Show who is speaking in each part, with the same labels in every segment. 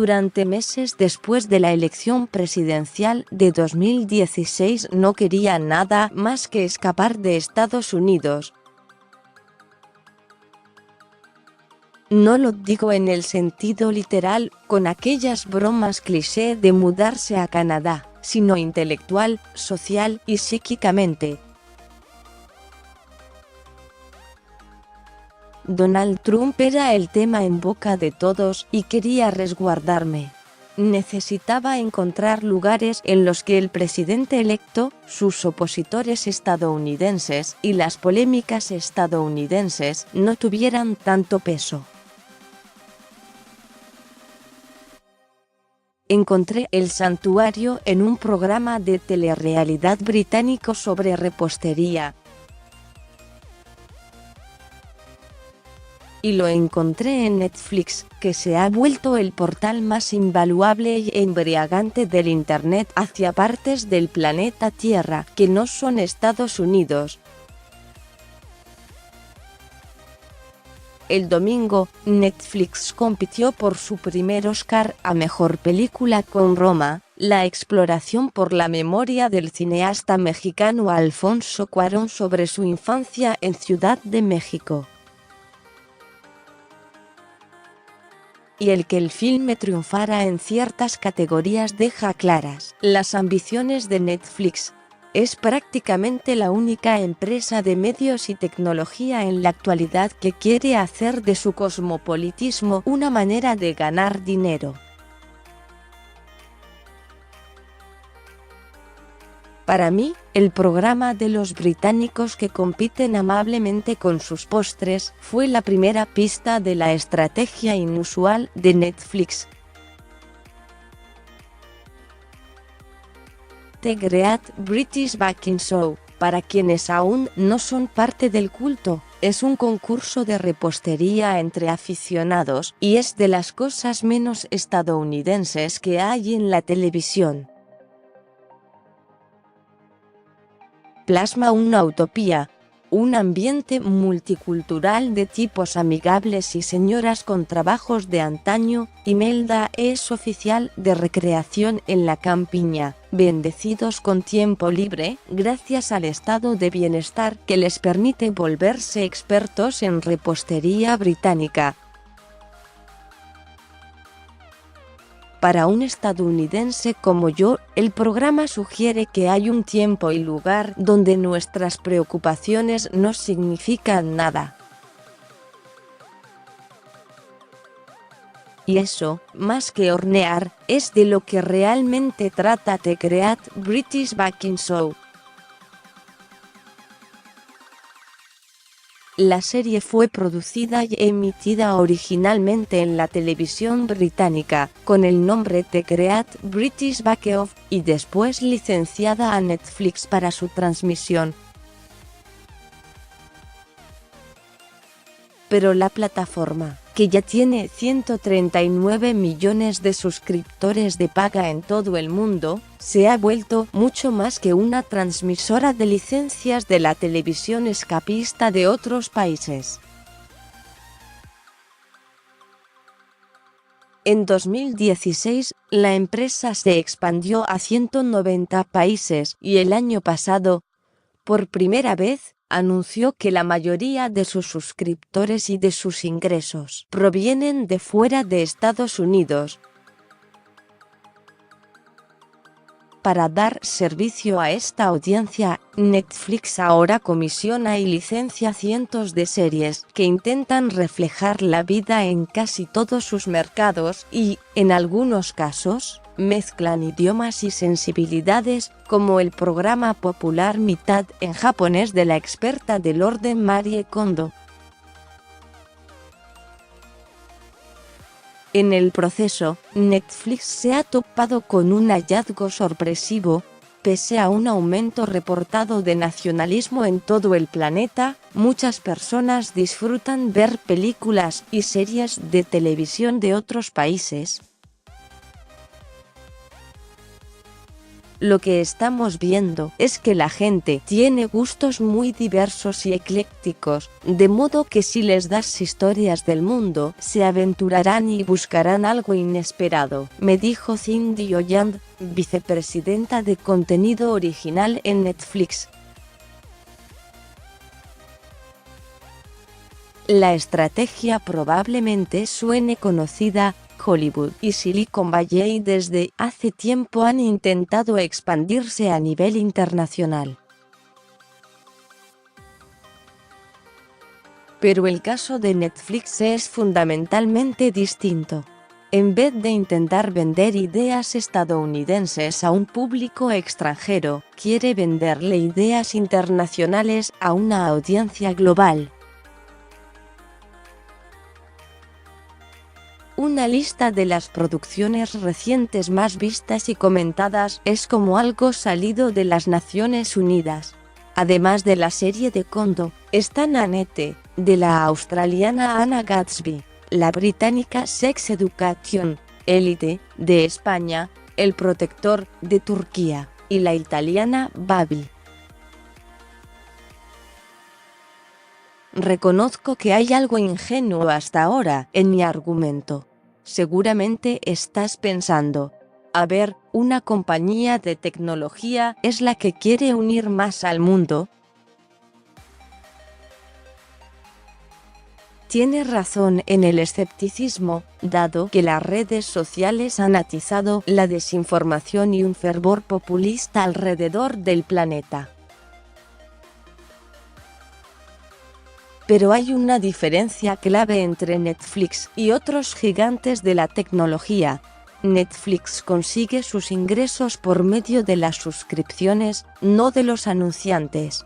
Speaker 1: Durante meses después de la elección presidencial de 2016 no quería nada más que escapar de Estados Unidos. No lo digo en el sentido literal, con aquellas bromas cliché de mudarse a Canadá, sino intelectual, social y psíquicamente. Donald Trump era el tema en boca de todos y quería resguardarme. Necesitaba encontrar lugares en los que el presidente electo, sus opositores estadounidenses y las polémicas estadounidenses no tuvieran tanto peso. Encontré el santuario en un programa de telerrealidad británico sobre repostería. Y lo encontré en Netflix, que se ha vuelto el portal más invaluable y embriagante del Internet hacia partes del planeta Tierra que no son Estados Unidos. El domingo, Netflix compitió por su primer Oscar a Mejor Película con Roma, la exploración por la memoria del cineasta mexicano Alfonso Cuarón sobre su infancia en Ciudad de México. Y el que el filme triunfara en ciertas categorías deja claras las ambiciones de Netflix. Es prácticamente la única empresa de medios y tecnología en la actualidad que quiere hacer de su cosmopolitismo una manera de ganar dinero. Para mí, el programa de los británicos que compiten amablemente con sus postres fue la primera pista de la estrategia inusual de Netflix. The Great British Baking Show, para quienes aún no son parte del culto, es un concurso de repostería entre aficionados y es de las cosas menos estadounidenses que hay en la televisión. Plasma una utopía, un ambiente multicultural de tipos amigables y señoras con trabajos de antaño. Imelda es oficial de recreación en la campiña, bendecidos con tiempo libre, gracias al estado de bienestar que les permite volverse expertos en repostería británica. Para un estadounidense como yo, el programa sugiere que hay un tiempo y lugar donde nuestras preocupaciones no significan nada. Y eso, más que hornear, es de lo que realmente trata The Great British Baking Show. La serie fue producida y emitida originalmente en la televisión británica, con el nombre The Great British Bake Off, y después licenciada a Netflix para su transmisión. Pero la plataforma, que ya tiene 139 millones de suscriptores de paga en todo el mundo, se ha vuelto mucho más que una transmisora de licencias de la televisión escapista de otros países. En 2016, la empresa se expandió a 190 países y el año pasado, por primera vez, anunció que la mayoría de sus suscriptores y de sus ingresos provienen de fuera de Estados Unidos. Para dar servicio a esta audiencia, Netflix ahora comisiona y licencia cientos de series que intentan reflejar la vida en casi todos sus mercados y, en algunos casos, mezclan idiomas y sensibilidades, como el programa popular Mitad en japonés de la experta del orden Marie Kondo. En el proceso, Netflix se ha topado con un hallazgo sorpresivo. Pese a un aumento reportado de nacionalismo en todo el planeta, muchas personas disfrutan ver películas y series de televisión de otros países. Lo que estamos viendo es que la gente tiene gustos muy diversos y eclécticos, de modo que si les das historias del mundo, se aventurarán y buscarán algo inesperado, me dijo Cindy Holland, vicepresidenta de contenido original en Netflix. La estrategia probablemente suene conocida. Hollywood y Silicon Valley desde hace tiempo han intentado expandirse a nivel internacional. Pero el caso de Netflix es fundamentalmente distinto. En vez de intentar vender ideas estadounidenses a un público extranjero, quiere venderle ideas internacionales a una audiencia global. Una lista de las producciones recientes más vistas y comentadas es como algo salido de las Naciones Unidas. Además de la serie de Kondo, están Annette, de la australiana Anna Gatsby, la británica Sex Education, Elite, de España, El Protector, de Turquía, y la italiana Baby. Reconozco que hay algo ingenuo hasta ahora en mi argumento. Seguramente estás pensando, a ver, una compañía de tecnología es la que quiere unir más al mundo. Tienes razón en el escepticismo, dado que las redes sociales han atizado la desinformación y un fervor populista alrededor del planeta. Pero hay una diferencia clave entre Netflix y otros gigantes de la tecnología. Netflix consigue sus ingresos por medio de las suscripciones, no de los anunciantes.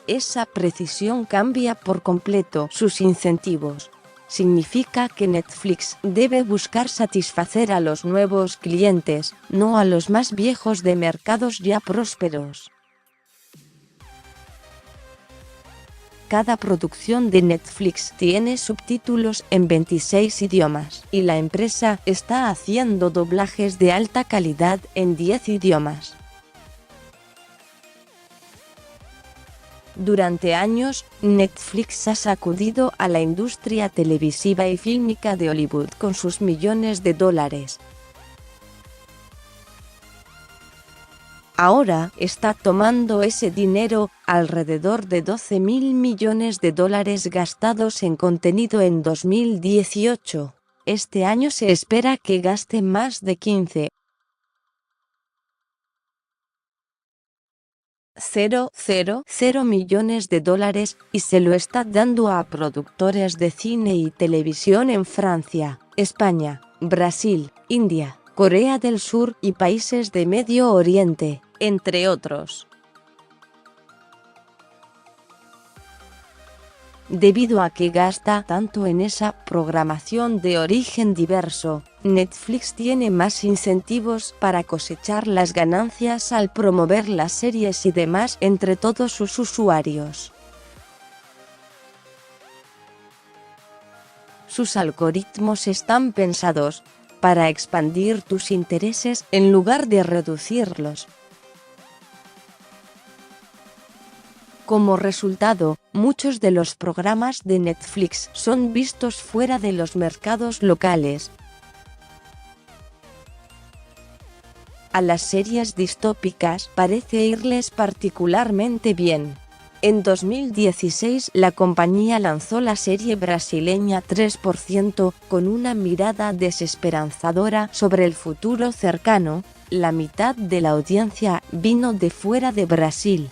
Speaker 1: Esa precisión cambia por completo sus incentivos. Significa que Netflix debe buscar satisfacer a los nuevos clientes, no a los más viejos de mercados ya prósperos. Cada producción de Netflix tiene subtítulos en 26 idiomas, y la empresa está haciendo doblajes de alta calidad en 10 idiomas. Durante años, Netflix ha sacudido a la industria televisiva y fílmica de Hollywood con sus millones de dólares. Ahora está tomando ese dinero, alrededor de 12.000 millones de dólares gastados en contenido en 2018. Este año se espera que gaste más de 15,000 millones de dólares, y se lo está dando a productores de cine y televisión en Francia, España, Brasil, India, Corea del Sur y países de Medio Oriente, entre otros. Debido a que gasta tanto en esa programación de origen diverso, Netflix tiene más incentivos para cosechar las ganancias al promover las series y demás entre todos sus usuarios. Sus algoritmos están pensados para expandir tus intereses en lugar de reducirlos. Como resultado, muchos de los programas de Netflix son vistos fuera de los mercados locales. A las series distópicas parece irles particularmente bien. En 2016 la compañía lanzó la serie brasileña 3%, con una mirada desesperanzadora sobre el futuro cercano. La mitad de la audiencia vino de fuera de Brasil.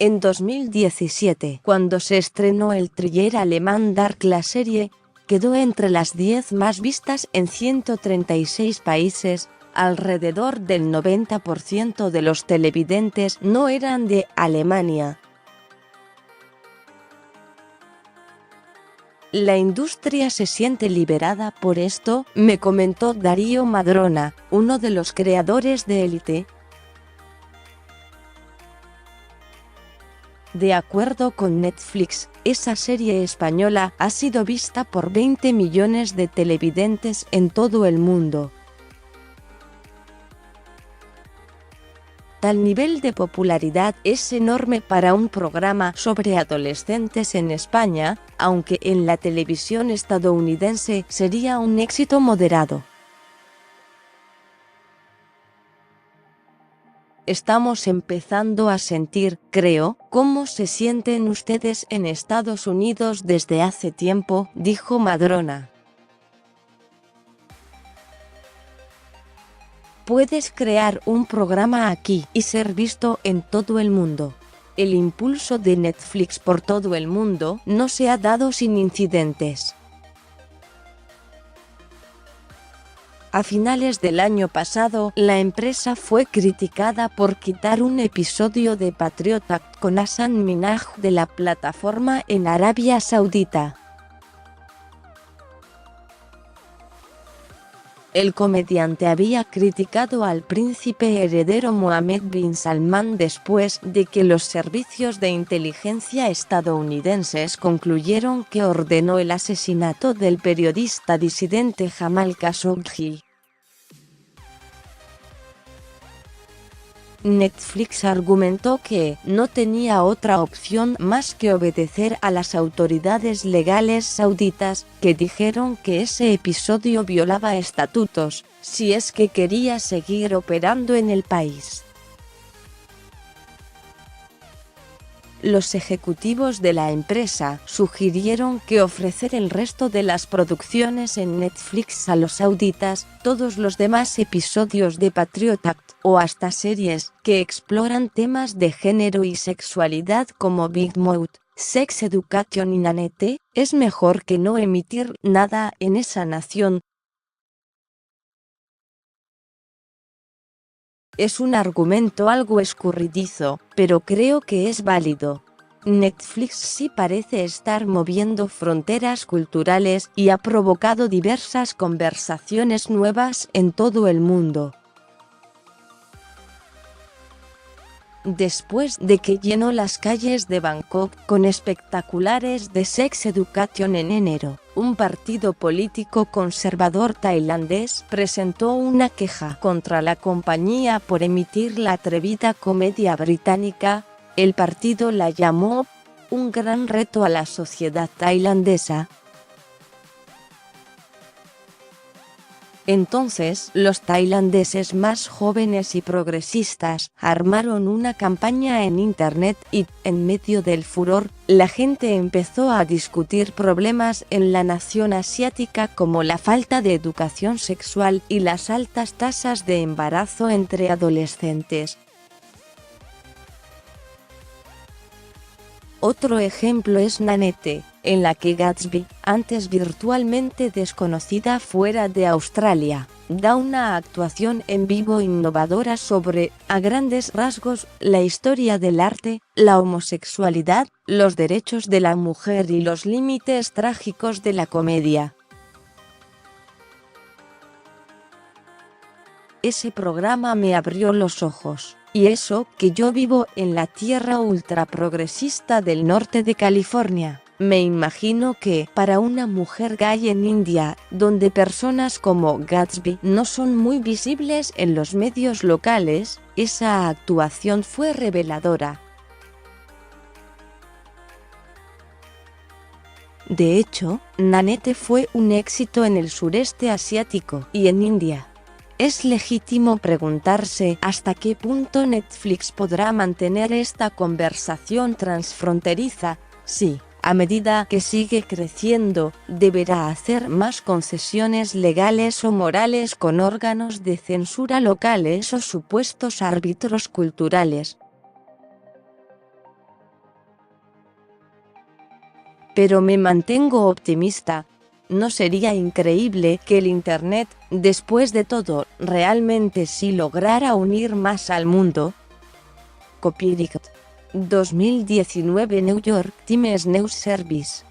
Speaker 1: En 2017, cuando se estrenó el thriller alemán Dark, la serie quedó entre las 10 más vistas en 136 países. Alrededor del 90% de los televidentes no eran de Alemania. La industria se siente liberada por esto, me comentó Darío Madrona, uno de los creadores de Elite. De acuerdo con Netflix, esa serie española ha sido vista por 20 millones de televidentes en todo el mundo. Tal nivel de popularidad es enorme para un programa sobre adolescentes en España, aunque en la televisión estadounidense sería un éxito moderado. Estamos empezando a sentir, creo, cómo se sienten ustedes en Estados Unidos desde hace tiempo, dijo Madrona. Puedes crear un programa aquí y ser visto en todo el mundo. El impulso de Netflix por todo el mundo no se ha dado sin incidentes. A finales del año pasado, la empresa fue criticada por quitar un episodio de Patriot Act con Hasan Minhaj de la plataforma en Arabia Saudita. El comediante había criticado al príncipe heredero Mohammed bin Salman después de que los servicios de inteligencia estadounidenses concluyeron que ordenó el asesinato del periodista disidente Jamal Khashoggi. Netflix argumentó que no tenía otra opción más que obedecer a las autoridades legales sauditas, que dijeron que ese episodio violaba estatutos, si es que quería seguir operando en el país. Los ejecutivos de la empresa sugirieron que ofrecer el resto de las producciones en Netflix a los sauditas, todos los demás episodios de Patriot Act, o hasta series que exploran temas de género y sexualidad como Big Mouth, Sex Education y Nanette, es mejor que no emitir nada en esa nación. Es un argumento algo escurridizo, pero creo que es válido. Netflix sí parece estar moviendo fronteras culturales y ha provocado diversas conversaciones nuevas en todo el mundo. Después de que llenó las calles de Bangkok con espectaculares de Sex Education en enero, un partido político conservador tailandés presentó una queja contra la compañía por emitir la atrevida comedia británica. El partido la llamó un gran reto a la sociedad tailandesa. Entonces, los tailandeses más jóvenes y progresistas armaron una campaña en internet y, en medio del furor, la gente empezó a discutir problemas en la nación asiática como la falta de educación sexual y las altas tasas de embarazo entre adolescentes. Otro ejemplo es Nanette, en la que Gatsby, antes virtualmente desconocida fuera de Australia, da una actuación en vivo innovadora sobre, a grandes rasgos, la historia del arte, la homosexualidad, los derechos de la mujer y los límites trágicos de la comedia. Ese programa me abrió los ojos. Y eso que yo vivo en la tierra ultraprogresista del norte de California. Me imagino que, para una mujer gay en India, donde personas como Gatsby no son muy visibles en los medios locales, esa actuación fue reveladora. De hecho, Nanette fue un éxito en el sureste asiático y en India. Es legítimo preguntarse hasta qué punto Netflix podrá mantener esta conversación transfronteriza. Sí, a medida que sigue creciendo, deberá hacer más concesiones legales o morales con órganos de censura locales o supuestos árbitros culturales. Pero me mantengo optimista. ¿No sería increíble que el Internet, después de todo, realmente sí lograra unir más al mundo? Copyright 2019 New York Times News Service.